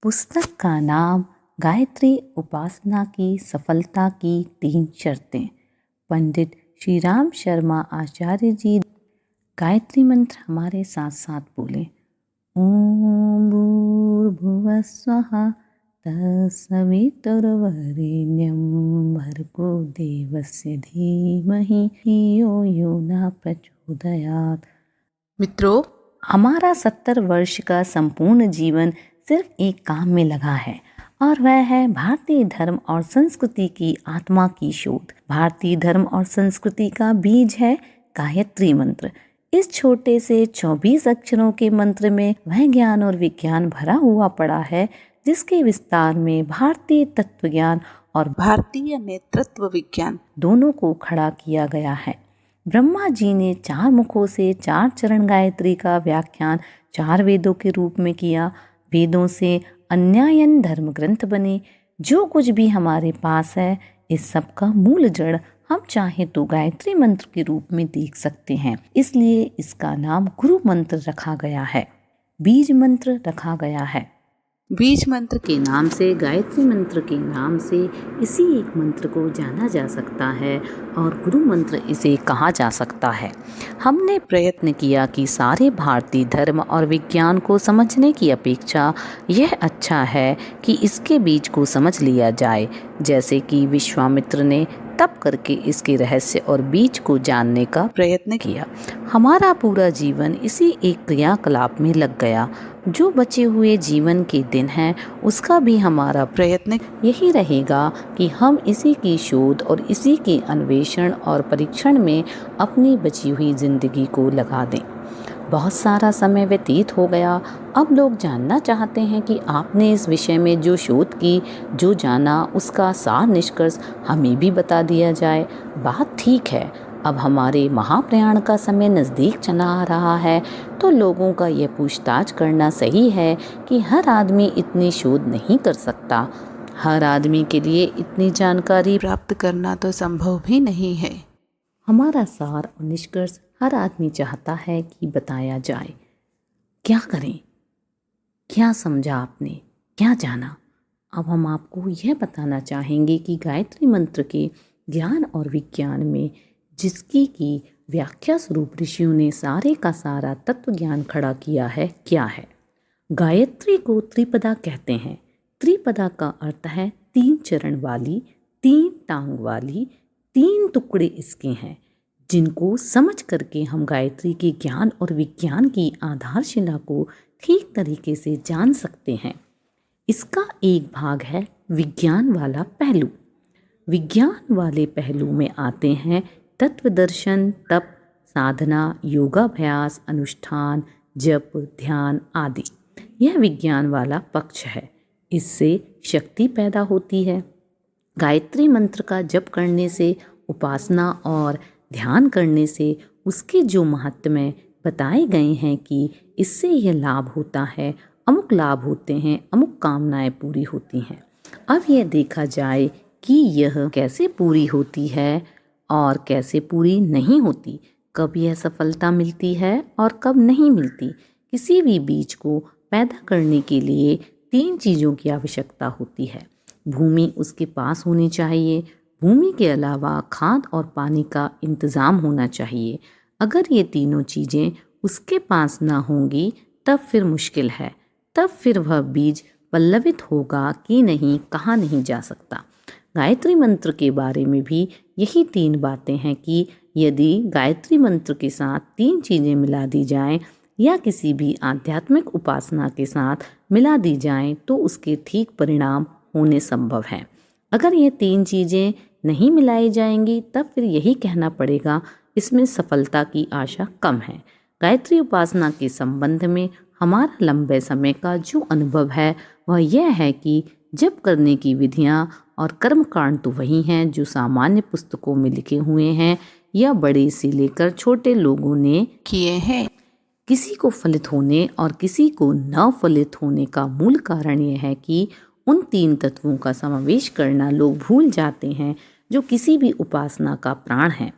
पुस्तक का नाम गायत्री उपासना की सफलता की 3 शर्तें। पंडित श्री राम शर्मा आचार्य जी गायत्री मंत्र हमारे साथ साथ बोले। ओम भूर्भुवः स्वः तत्सवितुर्वरेण्यं भर्गो देवस्य धीमहि धियो यो न प्रचोदयात्। मित्रों, हमारा 70 वर्ष का संपूर्ण जीवन सिर्फ एक काम में लगा है और वह है भारतीय धर्म और संस्कृति की आत्मा की शोध। भारतीय धर्म और संस्कृति का बीज है गायत्री मंत्र। इस छोटे से 24 अक्षरों के मंत्र में वह ज्ञान और विज्ञान भरा हुआ पड़ा है जिसके विस्तार में भारतीय तत्वज्ञान और भारतीय नेतृत्व विज्ञान दोनों को खड़ा किया गया है। ब्रह्मा जी ने 4 मुखों से 4 चरण गायत्री का व्याख्यान 4 वेदों के रूप में किया। वेदों से अन्यायन धर्म ग्रंथ बने। जो कुछ भी हमारे पास है, इस सब का मूल जड़ हम चाहे तो गायत्री मंत्र के रूप में देख सकते हैं। इसलिए इसका नाम गुरु मंत्र रखा गया है, बीज मंत्र रखा गया है। बीज मंत्र के नाम से, गायत्री मंत्र के नाम से इसी एक मंत्र को जाना जा सकता है और गुरु मंत्र इसे कहा जा सकता है। हमने प्रयत्न किया कि सारे भारतीय धर्म और विज्ञान को समझने की अपेक्षा यह अच्छा है कि इसके बीज को समझ लिया जाए, जैसे कि विश्वामित्र ने तप करके इसके रहस्य और बीज को जानने का प्रयत्न किया। हमारा पूरा जीवन इसी एक क्रियाकलाप में लग गया। जो बचे हुए जीवन के दिन हैं, उसका भी हमारा प्रयत्न यही रहेगा कि हम इसी की शोध और इसी के अन्वेषण और परीक्षण में अपनी बची हुई जिंदगी को लगा दें। बहुत सारा समय व्यतीत हो गया। अब लोग जानना चाहते हैं कि आपने इस विषय में जो शोध की, जो जाना, उसका सार निष्कर्ष हमें भी बता दिया जाए। बात ठीक है, अब हमारे महाप्रयाण का समय नज़दीक चला आ रहा है, तो लोगों का यह पूछताछ करना सही है कि हर आदमी इतनी शोध नहीं कर सकता। हर आदमी के लिए इतनी जानकारी प्राप्त करना तो संभव भी नहीं है। हमारा सार और निष्कर्ष हर आदमी चाहता है कि बताया जाए। क्या करें? क्या समझा आपने? क्या जाना? अब हम आपको यह बताना चाहेंगे कि गायत्री मंत्र के ज्ञान और विज्ञान में जिसकी की व्याख्या स्वरूप ऋषियों ने सारे का सारा तत्व ज्ञान खड़ा किया है, क्या है। गायत्री को त्रिपदा कहते हैं। त्रिपदा का अर्थ है 3 चरण वाली, 3 टांग वाली, 3 टुकड़े इसके हैं, जिनको समझ करके हम गायत्री के ज्ञान और विज्ञान की आधारशिला को ठीक तरीके से जान सकते हैं। इसका एक भाग है विज्ञान वाला पहलू। विज्ञान वाले पहलू में आते हैं तत्व दर्शन, तप, साधना, योगाभ्यास, अनुष्ठान, जप, ध्यान आदि। यह विज्ञान वाला पक्ष है। इससे शक्ति पैदा होती है। गायत्री मंत्र का जप करने से, उपासना और ध्यान करने से उसके जो महात्म्य बताए गए हैं कि इससे यह लाभ होता है, अमुक लाभ होते हैं, अमुक कामनाएं पूरी होती हैं। अब यह देखा जाए कि यह कैसे पूरी होती है और कैसे पूरी नहीं होती, कब यह सफलता मिलती है और कब नहीं मिलती। किसी भी बीज को पैदा करने के लिए 3 चीज़ों की आवश्यकता होती है। भूमि उसके पास होनी चाहिए। भूमि के अलावा खाद और पानी का इंतज़ाम होना चाहिए। अगर ये तीनों चीज़ें उसके पास ना होंगी तब फिर मुश्किल है। तब फिर वह बीज पल्लवित होगा कि नहीं, कहा नहीं जा सकता। गायत्री मंत्र के बारे में भी यही 3 बातें हैं कि यदि गायत्री मंत्र के साथ 3 चीज़ें मिला दी जाएं या किसी भी आध्यात्मिक उपासना के साथ मिला दी जाएं तो उसके ठीक परिणाम होने संभव हैं। अगर ये 3 चीज़ें नहीं मिलाई जाएंगी तब फिर यही कहना पड़ेगा इसमें सफलता की आशा कम है। गायत्री उपासना के संबंध में हमारा लंबे समय का जो अनुभव है वह यह है कि जप करने की विधियां और कर्मकांड तो वही हैं जो सामान्य पुस्तकों में लिखे हुए हैं या बड़े से लेकर छोटे लोगों ने किए हैं। किसी को फलित होने और किसी को न फलित होने का मूल कारण यह है कि उन 3 तत्वों का समावेश करना लोग भूल जाते हैं जो किसी भी उपासना का प्राण है।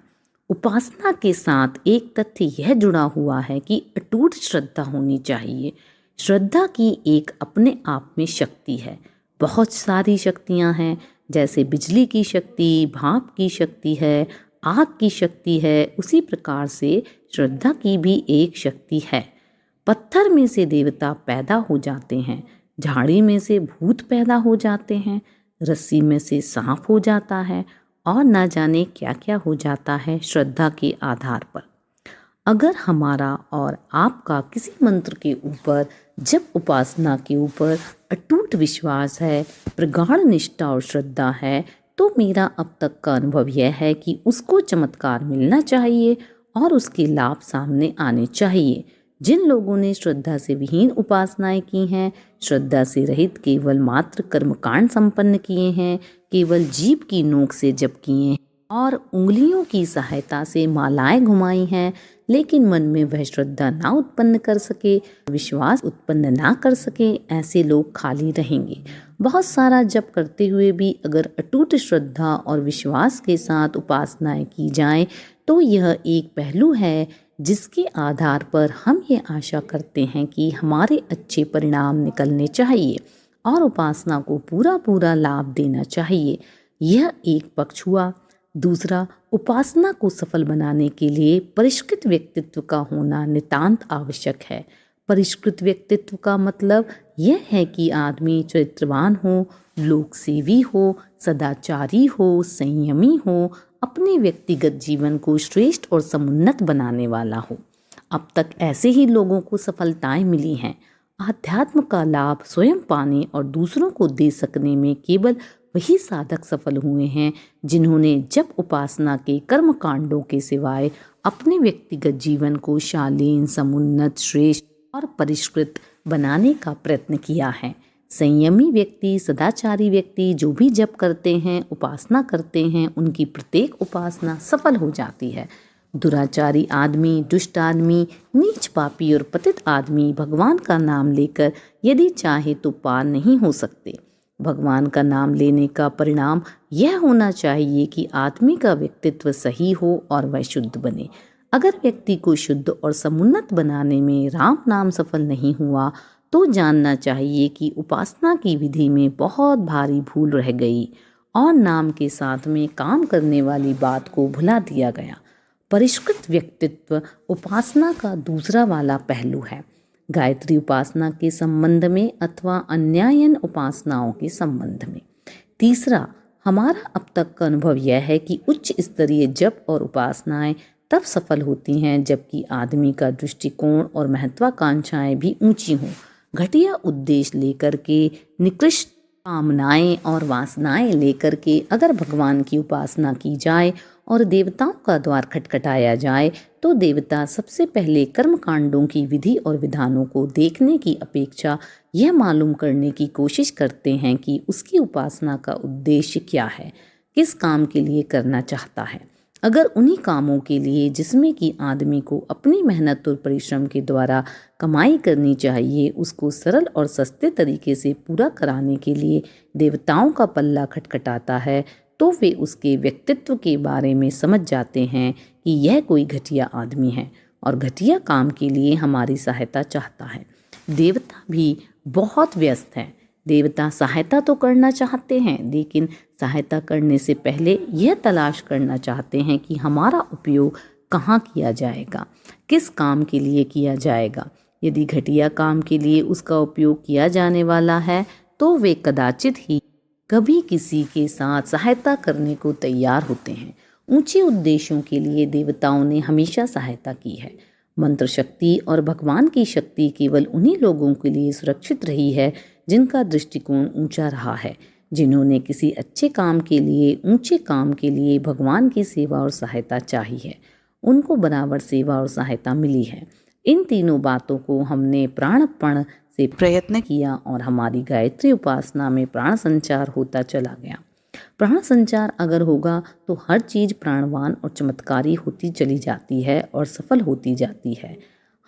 उपासना के साथ एक तथ्य यह जुड़ा हुआ है कि अटूट श्रद्धा होनी चाहिए। श्रद्धा की एक अपने आप में शक्ति है। बहुत सारी शक्तियाँ हैं, जैसे बिजली की शक्ति, भाप की शक्ति है, आग की शक्ति है, उसी प्रकार से श्रद्धा की भी एक शक्ति है। पत्थर में से देवता पैदा हो जाते हैं, झाड़ी में से भूत पैदा हो जाते हैं, रस्सी में से सांप हो जाता है और ना जाने क्या क्या हो जाता है श्रद्धा के आधार पर। अगर हमारा और आपका किसी मंत्र के ऊपर, जब उपासना के ऊपर अटूट विश्वास है, प्रगाढ़ निष्ठा और श्रद्धा है, तो मेरा अब तक का अनुभव यह है कि उसको चमत्कार मिलना चाहिए और उसके लाभ सामने आने चाहिए। जिन लोगों ने श्रद्धा से विहीन उपासनाएं की हैं, श्रद्धा से रहित केवल मात्र कर्मकांड संपन्न किए हैं, केवल जीभ की नोक से जप किए हैं और उंगलियों की सहायता से मालाएं घुमाई हैं, लेकिन मन में वह श्रद्धा ना उत्पन्न कर सके, विश्वास उत्पन्न ना कर सके, ऐसे लोग खाली रहेंगे। बहुत सारा जप करते हुए भी अगर अटूट श्रद्धा और विश्वास के साथ उपासनाएं की जाएं, तो यह एक पहलू है जिसके आधार पर हम ये आशा करते हैं कि हमारे अच्छे परिणाम निकलने चाहिए और उपासना को पूरा पूरा लाभ देना चाहिए। यह एक पक्ष हुआ। दूसरा, उपासना को सफल बनाने के लिए परिष्कृत व्यक्तित्व का होना नितांत आवश्यक है। परिष्कृत व्यक्तित्व का मतलब यह है कि आदमी चरित्रवान हो, लोकसेवी हो, सदाचारी हो, संयमी हो, अपने व्यक्तिगत जीवन को श्रेष्ठ और समुन्नत बनाने वाला हो। अब तक ऐसे ही लोगों को सफलताएं मिली हैं। आध्यात्म का लाभ स्वयं पाने और दूसरों को दे सकने में केवल वही साधक सफल हुए हैं जिन्होंने जब उपासना के कर्म कांडों के सिवाय अपने व्यक्तिगत जीवन को शालीन, समुन्नत, श्रेष्ठ और परिष्कृत बनाने का प्रयत्न किया है। संयमी व्यक्ति, सदाचारी व्यक्ति जो भी जप करते हैं, उपासना करते हैं, उनकी प्रत्येक उपासना सफल हो जाती है। दुराचारी आदमी, दुष्ट आदमी, नीच पापी और पतित आदमी भगवान का नाम लेकर यदि चाहे तो पार नहीं हो सकते। भगवान का नाम लेने का परिणाम यह होना चाहिए कि आदमी का व्यक्तित्व सही हो और वह शुद्ध बने। अगर व्यक्ति को शुद्ध और समुन्नत बनाने में राम नाम सफल नहीं हुआ तो जानना चाहिए कि उपासना की विधि में बहुत भारी भूल रह गई और नाम के साथ में काम करने वाली बात को भुला दिया गया। परिष्कृत व्यक्तित्व उपासना का दूसरा वाला पहलू है, गायत्री उपासना के संबंध में अथवा अन्यायन उपासनाओं के संबंध में। तीसरा, हमारा अब तक का अनुभव यह है कि उच्च स्तरीय जप और उपासनाएं तब सफल होती हैं जबकि आदमी का दृष्टिकोण और महत्वाकांक्षाएं भी ऊंची हों। घटिया उद्देश्य लेकर के, निकृष्ट कामनाएं और वासनाएं लेकर के अगर भगवान की उपासना की जाए और देवताओं का द्वार खटखटाया जाए तो देवता सबसे पहले कर्म कांडों की विधि और विधानों को देखने की अपेक्षा यह मालूम करने की कोशिश करते हैं कि उसकी उपासना का उद्देश्य क्या है, किस काम के लिए करना चाहता है। अगर उन्हीं कामों के लिए जिसमें कि आदमी को अपनी मेहनत और परिश्रम के द्वारा कमाई करनी चाहिए, उसको सरल और सस्ते तरीके से पूरा कराने के लिए देवताओं का पल्ला खटखटाता है तो वे उसके व्यक्तित्व के बारे में समझ जाते हैं कि यह कोई घटिया आदमी है और घटिया काम के लिए हमारी सहायता चाहता है। देवता भी बहुत व्यस्त हैं। देवता सहायता तो करना चाहते हैं, लेकिन सहायता करने से पहले यह तलाश करना चाहते हैं कि हमारा उपयोग कहाँ किया जाएगा, किस काम के लिए किया जाएगा। यदि घटिया काम के लिए उसका उपयोग किया जाने वाला है तो वे कदाचित ही कभी किसी के साथ सहायता करने को तैयार होते हैं। ऊंचे उद्देश्यों के लिए देवताओं ने हमेशा सहायता की है। मंत्र शक्ति और भगवान की शक्ति केवल उन्हीं लोगों के लिए सुरक्षित रही है जिनका दृष्टिकोण ऊंचा रहा है, जिन्होंने किसी अच्छे काम के लिए, ऊंचे काम के लिए भगवान की सेवा और सहायता चाही है। उनको बराबर सेवा और सहायता मिली है। इन तीनों बातों को हमने प्राणपण से प्रयत्न किया और हमारी गायत्री उपासना में प्राण संचार होता चला गया। प्राण संचार अगर होगा तो हर चीज़ प्राणवान और चमत्कारी होती चली जाती है और सफल होती जाती है।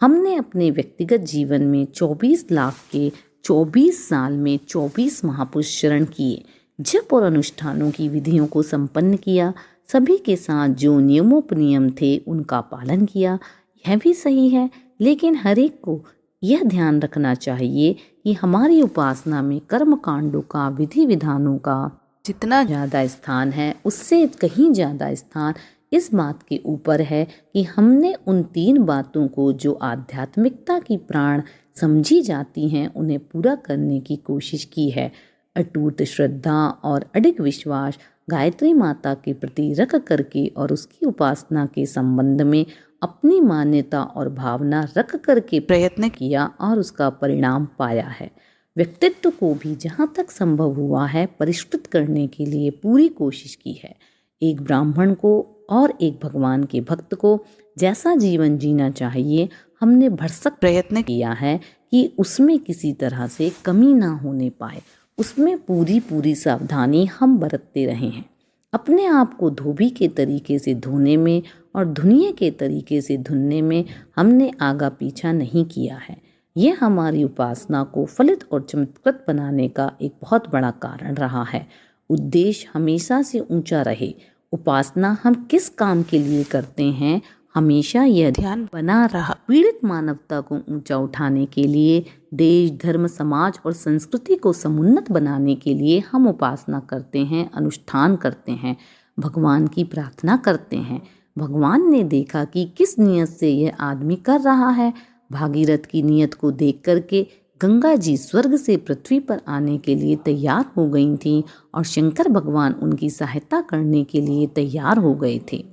हमने अपने व्यक्तिगत जीवन में 24 लाख के 24 साल में 24 महापुरुष शरण किए, जप और अनुष्ठानों की विधियों को संपन्न किया, सभी के साथ जो नियमोपनियम थे उनका पालन किया। यह भी सही है, लेकिन हर एक को यह ध्यान रखना चाहिए कि हमारी उपासना में कर्म कांडों का, विधि विधानों का जितना ज़्यादा स्थान है, उससे कहीं ज़्यादा स्थान इस बात के ऊपर है कि हमने उन 3 बातों को जो आध्यात्मिकता की प्राण समझी जाती हैं उन्हें पूरा करने की कोशिश की है। अटूट श्रद्धा और अडिग विश्वास गायत्री माता के प्रति रख करके और उसकी उपासना के संबंध में अपनी मान्यता और भावना रख करके प्रयत्न किया और उसका परिणाम पाया है। व्यक्तित्व को भी जहाँ तक संभव हुआ है परिष्कृत करने के लिए पूरी कोशिश की है। एक ब्राह्मण को और एक भगवान के भक्त को जैसा जीवन जीना चाहिए हमने भरसक प्रयत्न किया है कि उसमें किसी तरह से कमी ना होने पाए। उसमें पूरी सावधानी हम बरतते रहे हैं। अपने आप को धोबी के तरीके से धोने में और धुनिये के तरीके से धुनने में हमने आगा पीछा नहीं किया है। यह हमारी उपासना को फलित और चमत्कृत बनाने का एक बहुत बड़ा कारण रहा है। उद्देश्य हमेशा से ऊंचा रहे। उपासना हम किस काम के लिए करते हैं, हमेशा यह ध्यान बना रहा। पीड़ित मानवता को ऊंचा उठाने के लिए, देश, धर्म, समाज और संस्कृति को समुन्नत बनाने के लिए हम उपासना करते हैं, अनुष्ठान करते हैं, भगवान की प्रार्थना करते हैं। भगवान ने देखा कि किस नियत से यह आदमी कर रहा है। भागीरथ की नियत को देख करके गंगा जी स्वर्ग से पृथ्वी पर आने के लिए तैयार हो गई थीं और शंकर भगवान उनकी सहायता करने के लिए तैयार हो गए थे।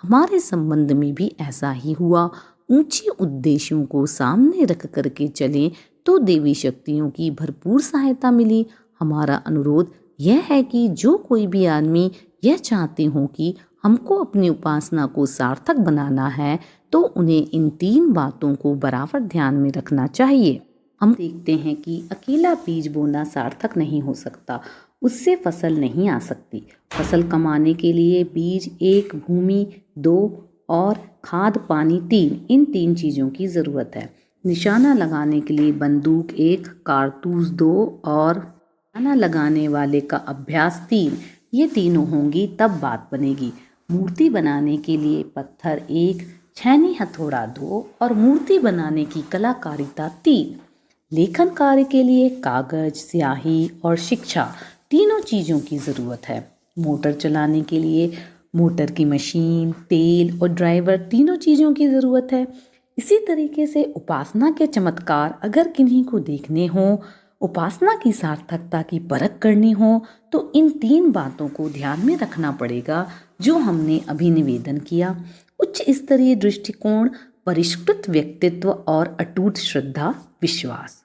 हमारे संबंध में भी ऐसा ही हुआ। ऊंचे उद्देश्यों को सामने रख करके चलें तो देवी शक्तियों की भरपूर सहायता मिली। हमारा अनुरोध यह है कि जो कोई भी आदमी यह चाहते हो कि हमको अपनी उपासना को सार्थक बनाना है तो उन्हें इन 3 बातों को बराबर ध्यान में रखना चाहिए। हम देखते हैं कि अकेला बीज बोना सार्थक नहीं हो सकता, उससे फसल नहीं आ सकती। फसल कमाने के लिए बीज 1, भूमि 2 और खाद पानी 3, इन 3 चीज़ों की ज़रूरत है। निशाना लगाने के लिए बंदूक 1, कारतूस 2 और निशाना लगाने वाले का अभ्यास 3, ये तीनों होंगी तब बात बनेगी। मूर्ति बनाने के लिए पत्थर 1, छैनी हथौड़ा 2 और मूर्ति बनाने की कलाकारिता 3। लेखन कार्य के लिए कागज, स्याही और शिक्षा, तीनों चीज़ों की ज़रूरत है। मोटर चलाने के लिए मोटर की मशीन, तेल और ड्राइवर, तीनों चीज़ों की ज़रूरत है। इसी तरीके से उपासना के चमत्कार अगर किन्हीं को देखने हो, उपासना की सार्थकता की परख करनी हो तो इन 3 बातों को ध्यान में रखना पड़ेगा जो हमने अभी निवेदन किया। उच्च स्तरीय दृष्टिकोण, परिष्कृत व्यक्तित्व और अटूट श्रद्धा, विश्वास,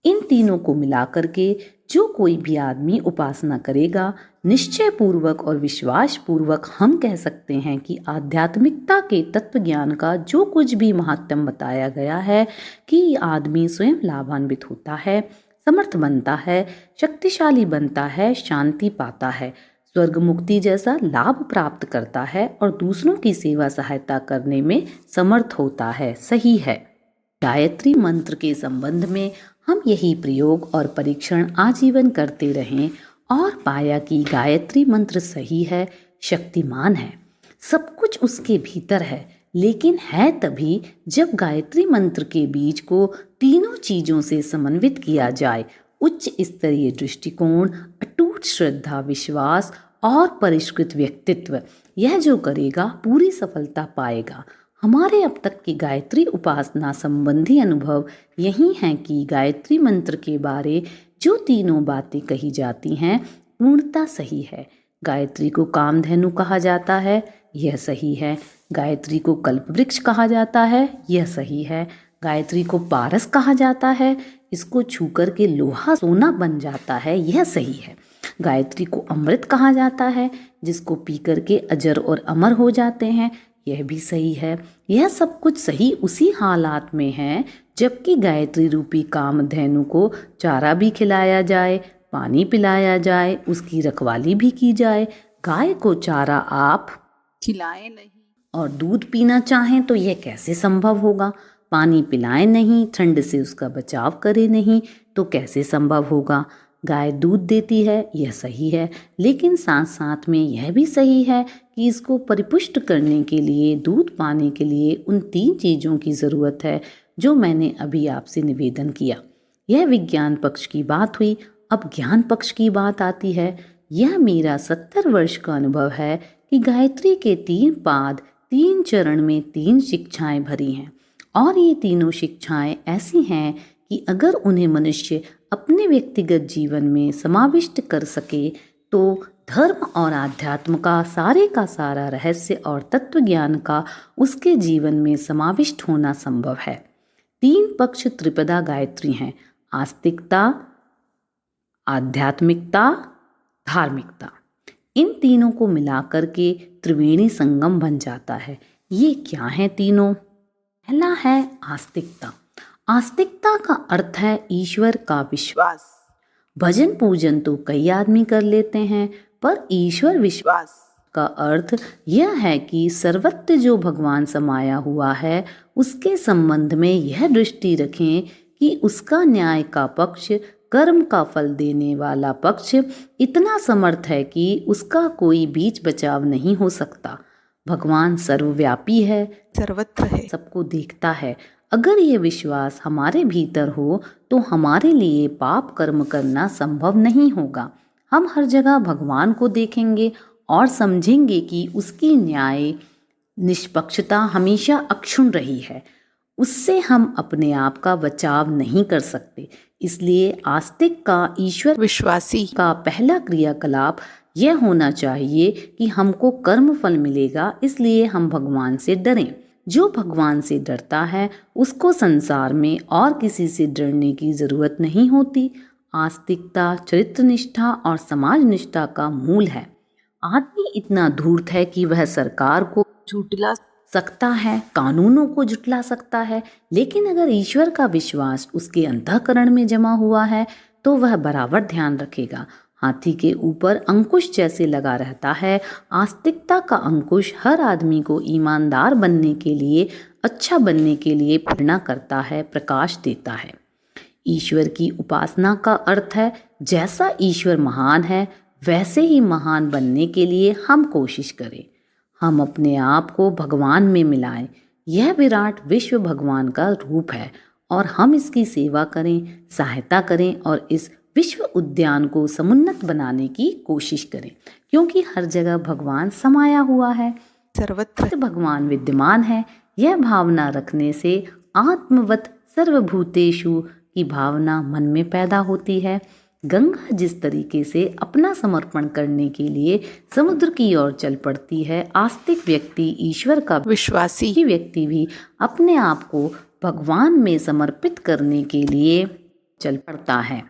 इन तीनों को मिलाकर के जो कोई भी आदमी उपासना करेगा, निश्चय पूर्वक और विश्वास पूर्वक हम कह सकते हैं कि आध्यात्मिकता के तत्व ज्ञान का जो कुछ भी महात्म्य बताया गया है कि आदमी स्वयं लाभान्वित होता है, समर्थ बनता है, शक्तिशाली बनता है, शांति पाता है, स्वर्ग मुक्ति जैसा लाभ प्राप्त करता है और दूसरों की सेवा सहायता करने में समर्थ होता है। सही है। गायत्री मंत्र के संबंध में हम यही प्रयोग और परीक्षण आजीवन करते रहें और पाया कि गायत्री मंत्र सही है, शक्तिमान है, सब कुछ उसके भीतर है, लेकिन है तभी जब गायत्री मंत्र के बीज को तीनों चीज़ों से समन्वित किया जाए। उच्च स्तरीय दृष्टिकोण, अटूट श्रद्धा, विश्वास और परिष्कृत व्यक्तित्व, यह जो करेगा पूरी सफलता पाएगा। हमारे अब तक की गायत्री उपासना संबंधी अनुभव यही हैं कि गायत्री मंत्र के बारे जो तीनों बातें कही जाती हैं पूर्णतः सही है। गायत्री को कामधेनु कहा जाता है, यह सही है। गायत्री को कल्पवृक्ष कहा जाता है, यह सही है। गायत्री को पारस कहा जाता है, इसको छू कर के लोहा सोना बन जाता है, यह सही है। गायत्री को अमृत कहा जाता है, जिसको पी करके अजर और अमर हो जाते हैं, यह भी सही है। यह सब कुछ सही उसी हालात में है जबकि गायत्री रूपी कामधेनु को चारा भी खिलाया जाए, पानी पिलाया जाए, उसकी रखवाली भी की जाए। गाय को चारा आप खिलाए नहीं और दूध पीना चाहें तो यह कैसे संभव होगा? पानी पिलाएं नहीं, ठंड से उसका बचाव करें नहीं, तो कैसे संभव होगा? गाय दूध देती है, यह सही है, लेकिन साथ साथ में यह भी सही है कि इसको परिपुष्ट करने के लिए, दूध पाने के लिए उन 3 चीज़ों की ज़रूरत है। जो मैंने अभी आपसे निवेदन किया। यह विज्ञान पक्ष की बात हुई। अब ज्ञान पक्ष की बात आती है। यह मेरा 70 वर्ष का अनुभव है कि गायत्री के 3 पाद, 3 चरण में 3 शिक्षाएं भरी हैं, और ये तीनों शिक्षाएं ऐसी हैं कि अगर उन्हें मनुष्य अपने व्यक्तिगत जीवन में समाविष्ट कर सके तो धर्म और आध्यात्म का सारा रहस्य और तत्व ज्ञान का उसके जीवन में समाविष्ट होना संभव है। 3 पक्ष त्रिपदा गायत्री हैं: आस्तिकता, आध्यात्मिकता, धार्मिकता। इन तीनों को मिलाकर के त्रिवेणी संगम बन जाता है। ये क्या है तीनों? पहला है आस्तिकता। आस्तिकता का अर्थ है ईश्वर का विश्वास। भजन पूजन तो कई आदमी कर लेते हैं, पर ईश्वर विश्वास का अर्थ यह है कि सर्वत्र जो भगवान समाया हुआ है उसके संबंध में यह दृष्टि रखें कि उसका न्याय का पक्ष, कर्म का फल देने वाला पक्ष इतना समर्थ है कि उसका कोई बीच बचाव नहीं हो सकता। भगवान सर्वव्यापी है, सर्वत्र है, सबको देखता है। अगर ये विश्वास हमारे भीतर हो तो हमारे लिए पाप कर्म करना संभव नहीं होगा। हम हर जगह भगवान को देखेंगे और समझेंगे कि उसकी न्याय निष्पक्षता हमेशा अक्षुण्ण रही है। उससे हम अपने आप का बचाव नहीं कर सकते। इसलिए आस्तिक का ईश्वर विश्वासी का पहला क्रियाकलाप यह होना चाहिए कि हमको कर्म फल मिलेगा, इसलिए हम भगवान से डरें। जो भगवान से डरता है उसको संसार में और किसी से डरने की जरूरत नहीं होती। आस्तिकता चरित्र निष्ठा और समाज निष्ठा का मूल है। आदमी इतना धूर्त है कि वह सरकार को झुठला सकता है, कानूनों को झुठला सकता है, लेकिन अगर ईश्वर का विश्वास उसके अंतःकरण में जमा हुआ है तो वह बराबर ध्यान रखेगा। हाथी के ऊपर अंकुश जैसे लगा रहता है। आस्तिकता का अंकुश हर आदमी को ईमानदार बनने के लिए, अच्छा बनने के लिए प्रेरणा करता है, प्रकाश देता है। ईश्वर की उपासना का अर्थ है जैसा ईश्वर महान है वैसे ही महान बनने के लिए हम कोशिश करें। हम अपने आप को भगवान में मिलाएं। यह विराट विश्व भगवान का रूप है और हम इसकी सेवा करें, सहायता करें और इस विश्व उद्यान को समुन्नत बनाने की कोशिश करें, क्योंकि हर जगह भगवान समाया हुआ है, सर्वत्र भगवान विद्यमान है। यह भावना रखने से आत्मवत सर्वभूतेषु की भावना मन में पैदा होती है। गंगा जिस तरीके से अपना समर्पण करने के लिए समुद्र की ओर चल पड़ती है, आस्तिक व्यक्ति, ईश्वर का विश्वासी व्यक्ति भी अपने आप को भगवान में समर्पित करने के लिए चल पड़ता है।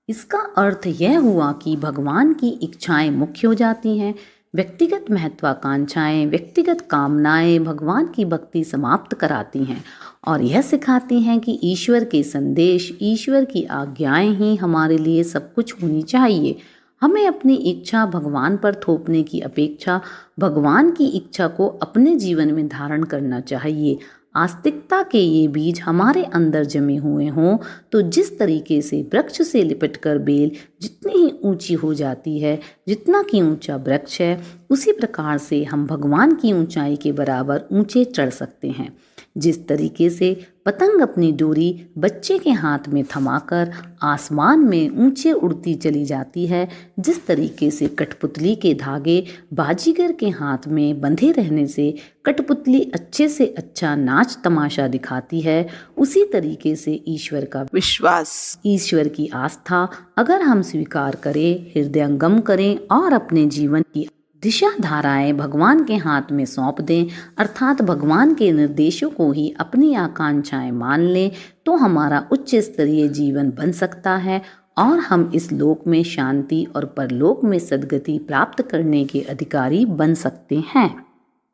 इसका अर्थ यह हुआ कि भगवान की इच्छाएं मुख्य हो जाती हैं। व्यक्तिगत महत्वाकांक्षाएं, व्यक्तिगत कामनाएं भगवान की भक्ति समाप्त कराती हैं और यह सिखाती हैं कि ईश्वर के संदेश, ईश्वर की आज्ञाएं ही हमारे लिए सब कुछ होनी चाहिए। हमें अपनी इच्छा भगवान पर थोपने की अपेक्षा भगवान की इच्छा को अपने जीवन में धारण करना चाहिए। आस्तिकता के ये बीज हमारे अंदर जमे हुए हों तो जिस तरीके से वृक्ष से लिपटकर बेल जितनी ही ऊंची हो जाती है, जितना कि ऊंचा वृक्ष है, उसी प्रकार से हम भगवान की ऊंचाई के बराबर ऊंचे चढ़ सकते हैं। जिस तरीके से पतंग अपनी डोरी बच्चे के हाथ में थमाकर आसमान में ऊंचे उड़ती चली जाती है, जिस तरीके से कठपुतली के धागे बाजीगर के हाथ में बंधे रहने से कठपुतली अच्छे से अच्छा नाच तमाशा दिखाती है, उसी तरीके से ईश्वर का विश्वास, ईश्वर की आस्था अगर हम स्वीकार करें, हृदयंगम करें और अपने जीवन की दिशा धाराएं भगवान के हाथ में सौंप दें, अर्थात भगवान के निर्देशों को ही अपनी आकांक्षाएं मान लें, तो हमारा उच्च स्तरीय जीवन बन सकता है और हम इस लोक में शांति और परलोक में सद्गति प्राप्त करने के अधिकारी बन सकते हैं।